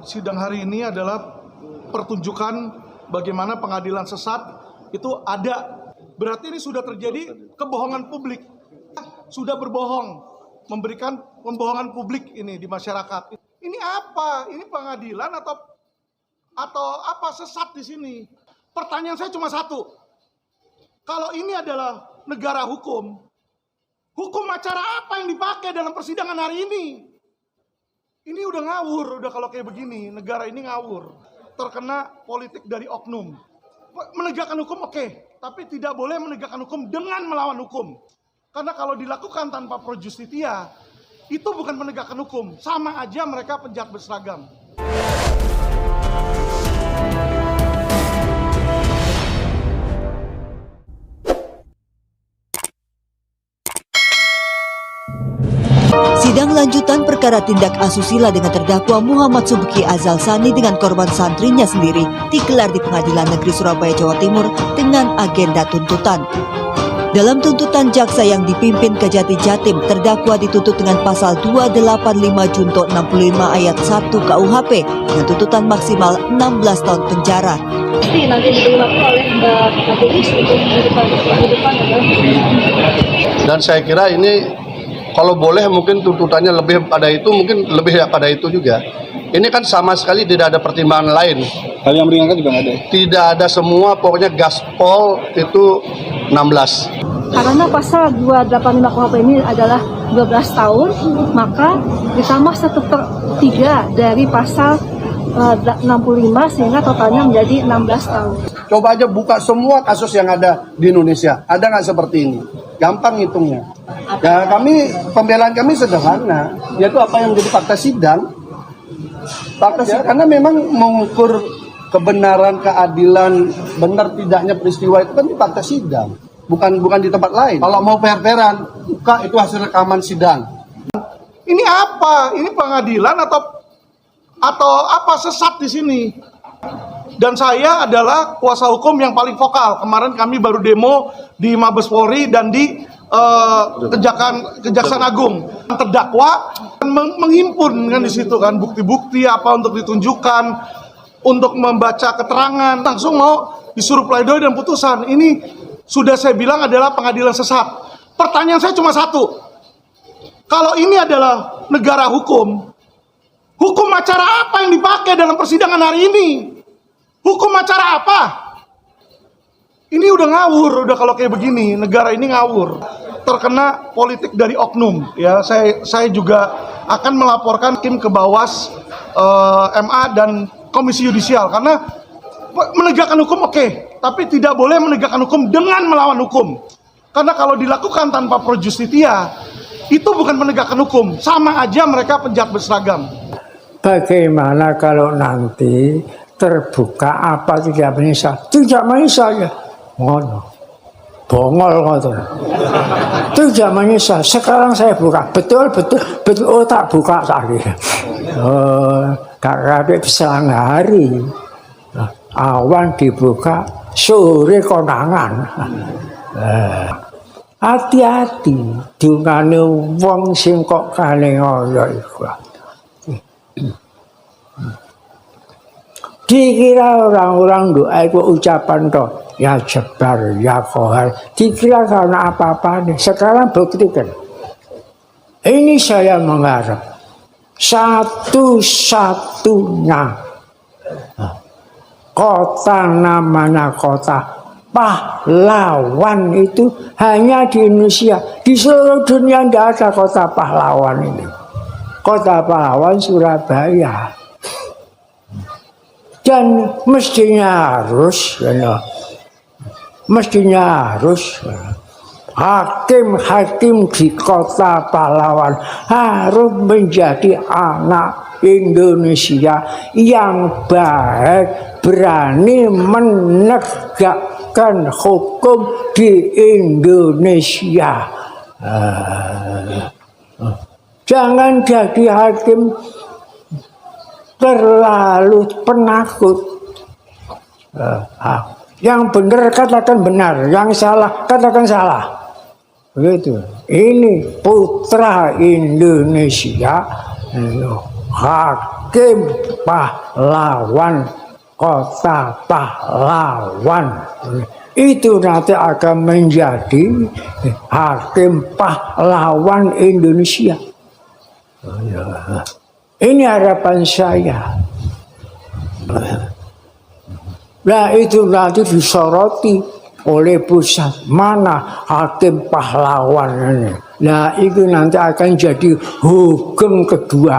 Sidang hari ini adalah pertunjukan bagaimana pengadilan sesat itu ada. Berarti ini sudah terjadi kebohongan publik. Sudah berbohong, memberikan pembohongan publik ini di masyarakat. Ini apa? Ini pengadilan atau apa sesat di sini? Pertanyaan saya cuma satu. Kalau ini adalah negara hukum acara apa yang dipakai dalam persidangan hari ini? Ini udah ngawur, udah kalau kayak begini, negara ini ngawur. Terkena politik dari oknum. Menegakkan hukum oke, tapi tidak boleh menegakkan hukum dengan melawan hukum. Karena kalau dilakukan tanpa pro justia, itu bukan menegakkan hukum. Sama aja mereka penjahat berseragam. Sidang lanjutan perkara tindak asusila dengan terdakwa Muhammad Subki Azal Sani dengan korban santrinya sendiri digelar di Pengadilan Negeri Surabaya, Jawa Timur dengan agenda tuntutan. Dalam tuntutan jaksa yang dipimpin Kejati Jatim, terdakwa dituntut dengan pasal 285 Junto 65 ayat 1 KUHP dengan tuntutan maksimal 16 tahun penjara. Nanti diterima oleh Mbak Kapolri untuk di depan. Dan saya kira ini kalau boleh mungkin tuntutannya lebih pada itu, mungkin lebih pada itu juga. Ini kan sama sekali tidak ada pertimbangan lain. Hal yang meringankan juga nggak ada? Tidak ada semua, pokoknya gaspol itu 16. Karena pasal 285 KUHP ini adalah 12 tahun, maka ditambah 1/3 dari pasal 65 sehingga totalnya menjadi 16 tahun. Coba aja buka semua kasus yang ada di Indonesia. Ada nggak seperti ini? Gampang hitungnya. Ya pembelaan kami sederhana, yaitu apa yang menjadi fakta sidang. Fakta sidang karena memang mengukur kebenaran, keadilan, benar tidaknya peristiwa itu kan di fakta sidang, bukan di tempat lain. Kalau mau fair-fairan, buka itu hasil rekaman sidang. Ini apa? Ini pengadilan atau apa sesat di sini? Dan saya adalah kuasa hukum yang paling vokal. Kemarin kami baru demo di Mabes Polri dan di Kejaksaan Agung. Terdakwa menghimpun kan di situ kan bukti-bukti apa untuk ditunjukkan, untuk membaca keterangan, langsung mau disuruh pledoi dan putusan. Ini sudah saya bilang adalah pengadilan sesat. Pertanyaan saya cuma satu. Kalau ini adalah negara hukum acara apa yang dipakai dalam persidangan hari ini? Hukum acara apa? Ini udah ngawur, udah kalau kayak begini, negara ini ngawur. Terkena politik dari oknum, ya. Saya juga akan melaporkan tim ke Bawas, MA dan Komisi Yudisial karena menegakkan hukum oke, tapi tidak boleh menegakkan hukum dengan melawan hukum. Karena kalau dilakukan tanpa pro justia, itu bukan menegakkan hukum. Sama aja mereka penjahat berseragam. Bagaimana kalau nanti terbuka apa tidak menyesal? Tidak menyesal ya. Ngono. Bongol ngono. Tidak menyesal. Sekarang saya buka. Betul. Oh tak buka lagi. Oh, kakak selang hari. Awan dibuka, sore konangan. Hati-hati dungane wong sing kok kane ngoyo iku. Dikira orang-orang doa itu ucapan toh, ya Jabbar, ya Qahar. Dikira karena apa-apa nih. Sekarang buktikan. Ini saya mengharap satu-satunya kota namanya kota pahlawan itu hanya di Indonesia. Di seluruh dunia tidak ada kota pahlawan ini. Kota pahlawan Surabaya. Dan mestinya harus hakim-hakim di kota pahlawan harus menjadi anak Indonesia yang baik, berani menegakkan hukum di Indonesia. Jangan jadi hakim terlalu penakut. Yang benar katakan benar, yang salah katakan salah. Begitu. Ini putra Indonesia, hak hakim pahlawan, kota pahlawan. Itu nanti akan menjadi hakim pahlawan Indonesia. Ini harapan saya. Nah itu nanti disoroti oleh pusat, mana hakim pahlawan ini. Nah itu nanti akan jadi hukum kedua.